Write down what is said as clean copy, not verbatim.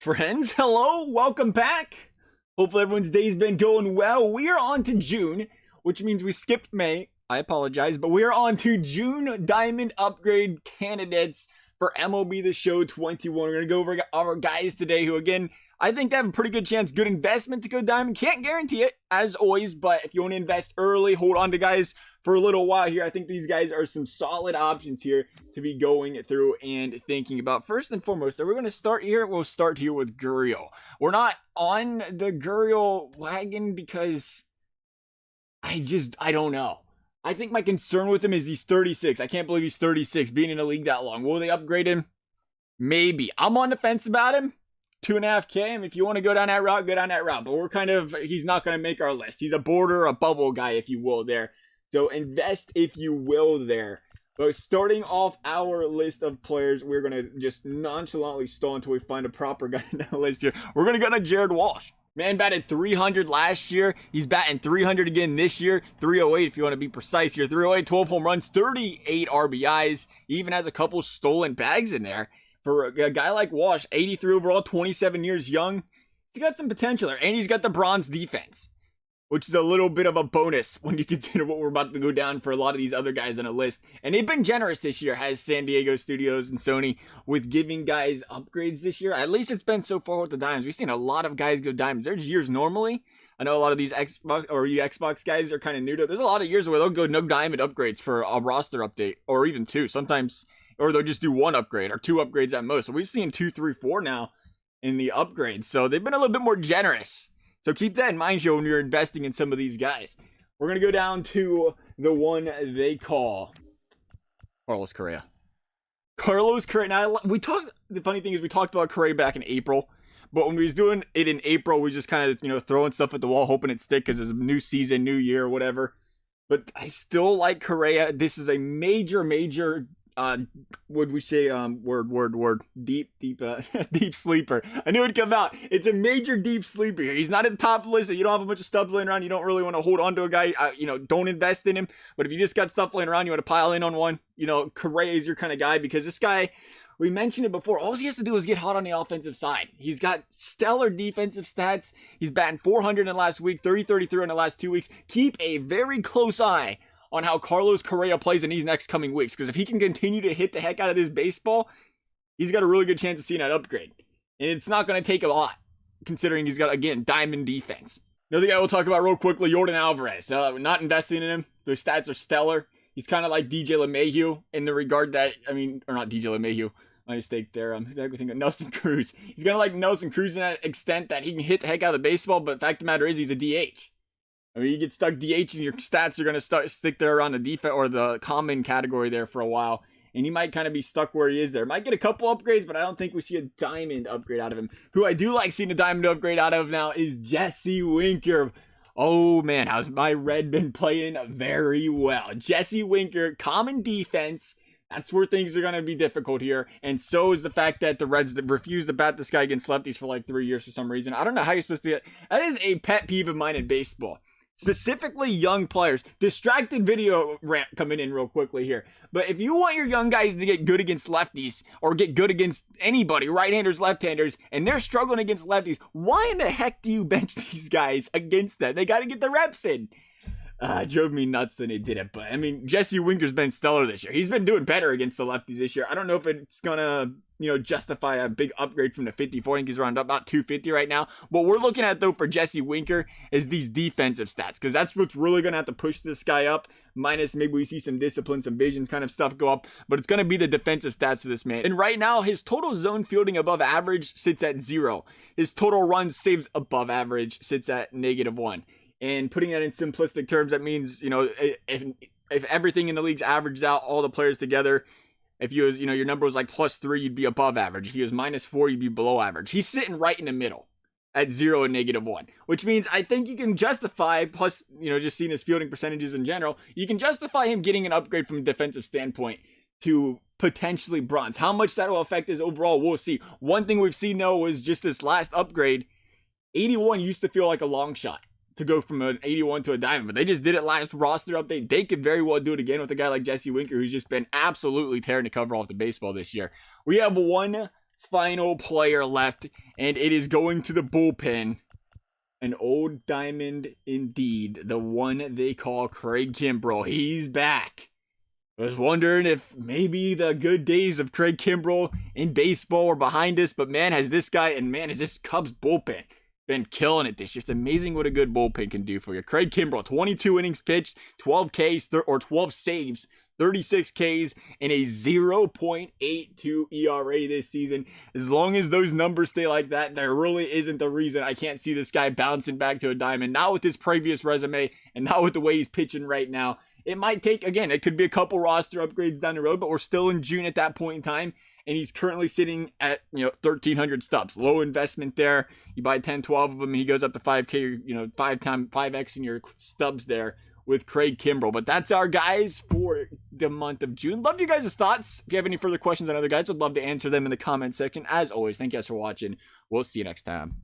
Friends, hello, welcome back. Hopefully everyone's day's been going well. We are on to June, which means we skipped May. I apologize, but we are on to June Diamond upgrade candidates for MLB The Show 21. We're going to go over our guys today who, again, I think they have a pretty good chance, good investment to go Diamond. Can't guarantee it, as always, but if you want to invest early, hold on to guys for a little while here. I think these guys are some solid options here to be going through and thinking about. First and foremost, are we going to start here? We'll start here with Gurriel. We're not on the Gurriel wagon because I don't know. I think my concern with him is he's 36. I can't believe he's 36, being in the league that long. Will they upgrade him? Maybe. I'm on the fence about him. 2.5K. I mean, if you want to go down that route, go down that route. But he's not going to make our list. He's a border, a bubble guy, if you will, there. So invest, if you will, there. But starting off our list of players, we're going to just nonchalantly stall until we find a proper guy in the list here. We're going to go to Jared Walsh. Man batted 300 last year. He's batting 300 again this year. 308 if you want to be precise here. 308, 12 home runs, 38 RBIs. He even has a couple stolen bags in there. For a guy like Walsh, 83 overall, 27 years young, he's got some potential there. And he's got the bronze defense, which is a little bit of a bonus when you consider what we're about to go down for a lot of these other guys on the list. And they've been generous this year, has San Diego Studios and Sony, with giving guys upgrades this year. At least it's been so far with the Diamonds. We've seen a lot of guys go Diamonds. There's years normally. I know a lot of these Xbox guys are kind of new to it. There's a lot of years where they'll go no Diamond upgrades for a roster update, or even two. Sometimes, or they'll just do one upgrade or two upgrades at most. So we've seen 2, 3, 4 now in the upgrades. So they've been a little bit more generous. So keep that in mind here when you're investing in some of these guys. We're going to go down to the one they call Carlos Correa. Carlos Correa. Now, the funny thing is we talked about Correa back in April. But when we was doing it in April, we just kind of, throwing stuff at the wall, hoping it'd stick because it's a new season, new year, whatever. But I still like Correa. This is a major, would we say, deep sleeper. I knew it'd come out. It's a major deep sleeper here. He's not in the top list. You don't have a bunch of stubs laying around. You don't really want to hold on to a guy. Don't invest in him. But if you just got stuff laying around, you want to pile in on one, Correa is your kind of guy, because this guy, we mentioned it before, all he has to do is get hot on the offensive side. He's got stellar defensive stats. He's batting 400 in the last week, 30-33 in the last 2 weeks. Keep a very close eye on how Carlos Correa plays in these next coming weeks, because if he can continue to hit the heck out of this baseball, he's got a really good chance of seeing that upgrade. And it's not going to take a lot, considering he's got, again, diamond defense. Another guy we'll talk about real quickly, Alvarez. Not investing in him. Those stats are stellar. He's kind of like DJ LeMahieu in the regard that, or not DJ LeMahieu. My mistake there. I'm thinking of Nelson Cruz. He's kind of like Nelson Cruz in that extent that he can hit the heck out of the baseball, but the fact of the matter is he's a DH. You get stuck DH and your stats are going to stick there on the defense or the common category there for a while. And he might kind of be stuck where he is there. Might get a couple upgrades, but I don't think we see a diamond upgrade out of him. Who I do like seeing a diamond upgrade out of now is Jesse Winker. Oh man, how's my red been playing very well? Jesse Winker, common defense. That's where things are going to be difficult here. And so is the fact that the Reds refuse to bat this guy against lefties for like 3 years for some reason. I don't know how you're supposed to get. That is a pet peeve of mine in baseball. Specifically young players. Distracted video rant coming in real quickly here. But if you want your young guys to get good against lefties, or get good against anybody, right-handers, left-handers, and they're struggling against lefties, why in the heck do you bench these guys against that? They got to get the reps in. It drove me nuts when they did it. But, Jesse Winker's been stellar this year. He's been doing better against the lefties this year. I don't know if it's going to, justify a big upgrade from the 54. I think he's around about 250 right now. What we're looking at, though, for Jesse Winker is these defensive stats, because that's what's really going to have to push this guy up. Minus maybe we see some discipline, some vision kind of stuff go up. But it's going to be the defensive stats of this man. And right now, his total zone fielding above average sits at 0. His total runs saves above average sits at -1. And putting that in simplistic terms, that means, if everything in the league's averaged out, all the players together, if you was, your number was like +3, you'd be above average. If he was -4, you'd be below average. He's sitting right in the middle at 0 and -1, which means I think you can justify, plus, just seeing his fielding percentages in general, you can justify him getting an upgrade from a defensive standpoint to potentially bronze. How much that will affect his overall, we'll see. One thing we've seen, though, was just this last upgrade, 81 used to feel like a long shot to go from an 81 to a diamond, but they just did it last roster update. They could very well do it again with a guy like Jesse Winker, who's just been absolutely tearing the cover off the baseball this year. We have one final player left, and it is going to the bullpen. An old diamond indeed. The one they call Craig Kimbrough. He's back. I was wondering if maybe the good days of Craig Kimbrough in baseball are behind us, but man, has this Cubs bullpen been killing it this year. It's amazing what a good bullpen can do for you. Craig Kimbrough, 22 innings pitched, 12 Ks, or 12 saves, 36 Ks, and a 0.82 ERA this season. As long as those numbers stay like that, there really isn't a reason I can't see this guy bouncing back to a diamond. Not with his previous resume, and not with the way he's pitching right now. It might take, again, it could be a couple roster upgrades down the road, but we're still in June at that point in time. And he's currently sitting at, 1,300 stubs. Low investment there. You buy 10, 12 of them, and he goes up to 5K, 5x in your stubs there with Craig Kimbrough. But that's our guys for the month of June. Love you guys' thoughts. If you have any further questions on other guys, I'd love to answer them in the comment section. As always, thank you guys for watching. We'll see you next time.